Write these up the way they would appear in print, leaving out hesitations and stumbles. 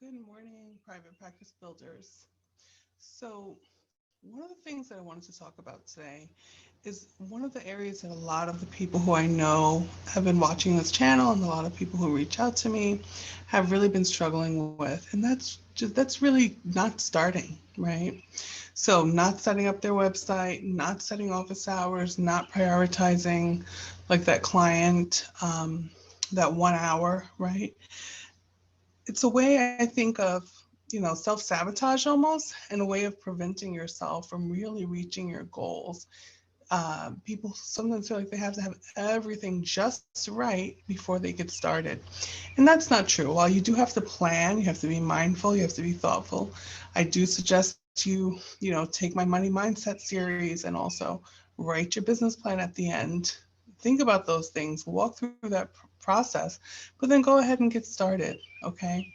Good morning, private practice builders. So, one of the things that I wanted to talk about today is one of the areas that a lot of the people who I know have been watching this channel and a lot of people who reach out to me have really been struggling with, and that's really not starting, right? So, not setting up their website, not setting office hours, not prioritizing like that client, that 1 hour, right? It's a way I think of, self-sabotage almost, and a way of preventing yourself from really reaching your goals. People sometimes feel like they have to have everything just right before they get started. And that's not true. While you do have to plan, you have to be mindful, you have to be thoughtful. I do suggest you take my money mindset series and also write your business plan at the end. Think about those things, walk through that process, but then go ahead and get started, okay?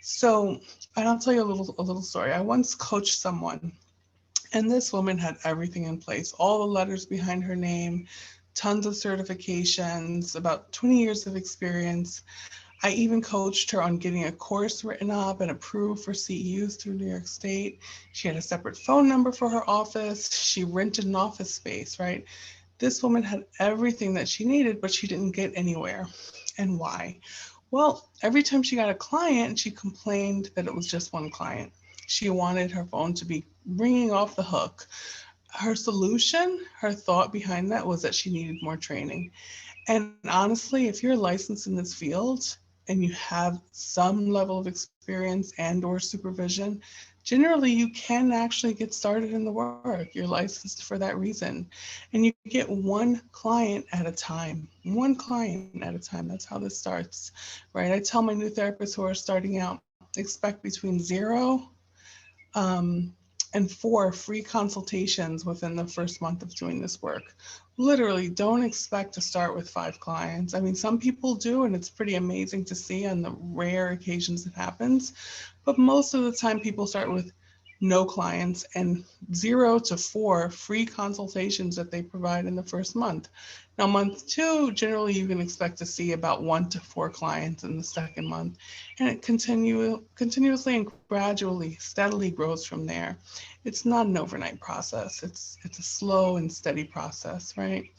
So, and I'll tell you a little story. I once coached someone, and this woman had everything in place, all the letters behind her name, tons of certifications, about 20 years of experience. I even coached her on getting a course written up and approved for CEUs through New York State. She had a separate phone number for her office. She rented an office space, right? This woman had everything that she needed, but she didn't get anywhere. And why? Well, every time she got a client, she complained that it was just one client. She wanted her phone to be ringing off the hook. Her solution, her thought behind that was that she needed more training. And honestly, if you're licensed in this field and you have some level of experience and or supervision, generally you can actually get started in the work. You're licensed for that reason. And you get one client at a time. One client at a time. That's how this starts. Right? I tell my new therapists who are starting out, expect between 0 um, and 4 free consultations within the first month of doing this work. Literally, don't expect to start with 5 clients. I mean, some people do, and it's pretty amazing to see on the rare occasions it happens. But most of the time, people start with no clients and 0 to 4 free consultations that they provide in the first month. Now, month two, generally you can expect to see about 1 to 4 clients in the second month, and it continuously and gradually, steadily grows from there. It's not an overnight process. It's a slow and steady process, right?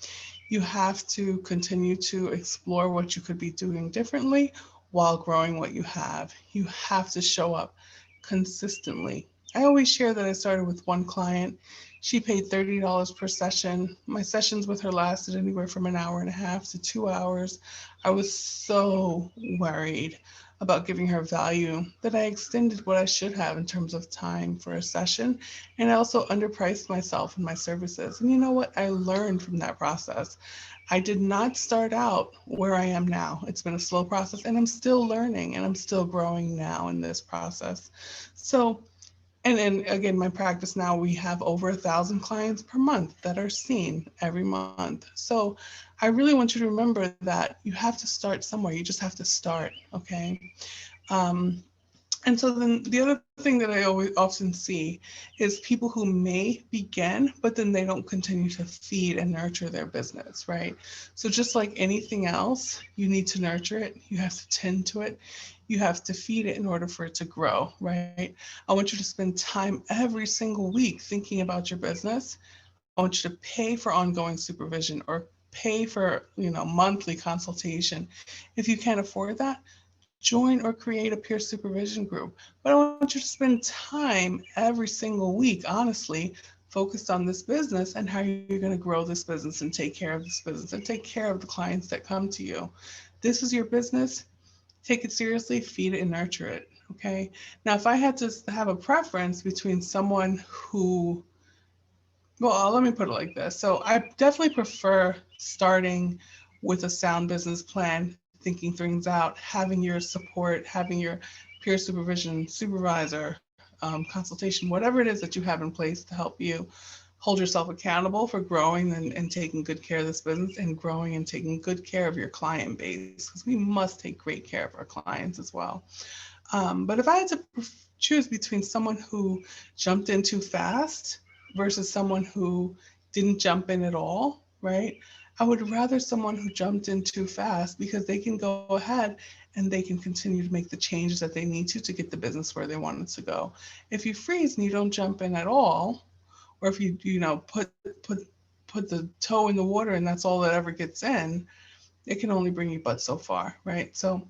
You have to continue to explore what you could be doing differently while growing what you have. You have to show up consistently. I always share that I started with one client. She paid $30 per session. My sessions with her lasted anywhere from an hour and a half to 2 hours. I was so worried about giving her value that I extended what I should have in terms of time for a session. And I also underpriced myself and my services. And you know what? I learned from that process. I did not start out where I am now. It's been a slow process, and I'm still learning and I'm still growing now in this process. So, and again, my practice now, we have over 1,000 clients per month that are seen every month. So I really want you to remember that you have to start somewhere. You just have to start, okay? Um, and so then the other thing that I always often see is people who may begin, but then they don't continue to feed and nurture their business, right? So just like anything else, you need to nurture it, you have to tend to it, you have to feed it in order for it to grow, right? I want you to spend time every single week thinking about your business. I want you to pay for ongoing supervision or pay for, monthly consultation. If you can't afford that, join or create a peer supervision group. But I want you to spend time every single week, honestly, focused on this business and how you're going to grow this business and take care of this business and take care of the clients that come to you. This is your business. Take it seriously, feed it and nurture it. Okay. Now, if I had to have a preference between someone who, well, let me put it like this. So I definitely prefer starting with a sound business plan, thinking things out, having your support, having your peer supervision, supervisor, consultation, whatever it is that you have in place to help you hold yourself accountable for growing and taking good care of this business and growing and taking good care of your client base, because we must take great care of our clients as well. But if I had to choose between someone who jumped in too fast versus someone who didn't jump in at all, right? I would rather someone who jumped in too fast, because they can go ahead and they can continue to make the changes that they need to get the business where they want it to go. If you freeze and you don't jump in at all, or if you put the toe in the water and that's all that ever gets in, it can only bring you but so far, right? So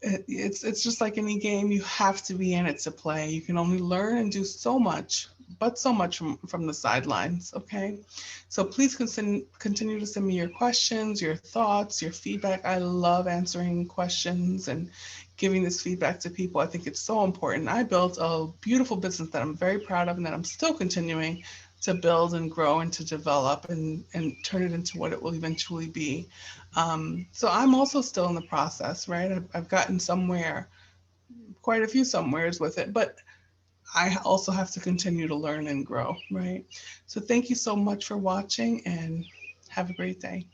it's just like any game. You have to be in it to play. You can only learn and do so much, but so much from the sidelines. Okay, so please continue to send me your questions, your thoughts, your feedback. I love answering questions and giving this feedback to people. I think it's so important. I built a beautiful business that I'm very proud of and that I'm still continuing to build and grow and to develop and turn it into what it will eventually be. So I'm also still in the process, right? I've gotten somewhere, quite a few somewheres with it, but I also have to continue to learn and grow, right? So thank you so much for watching and have a great day.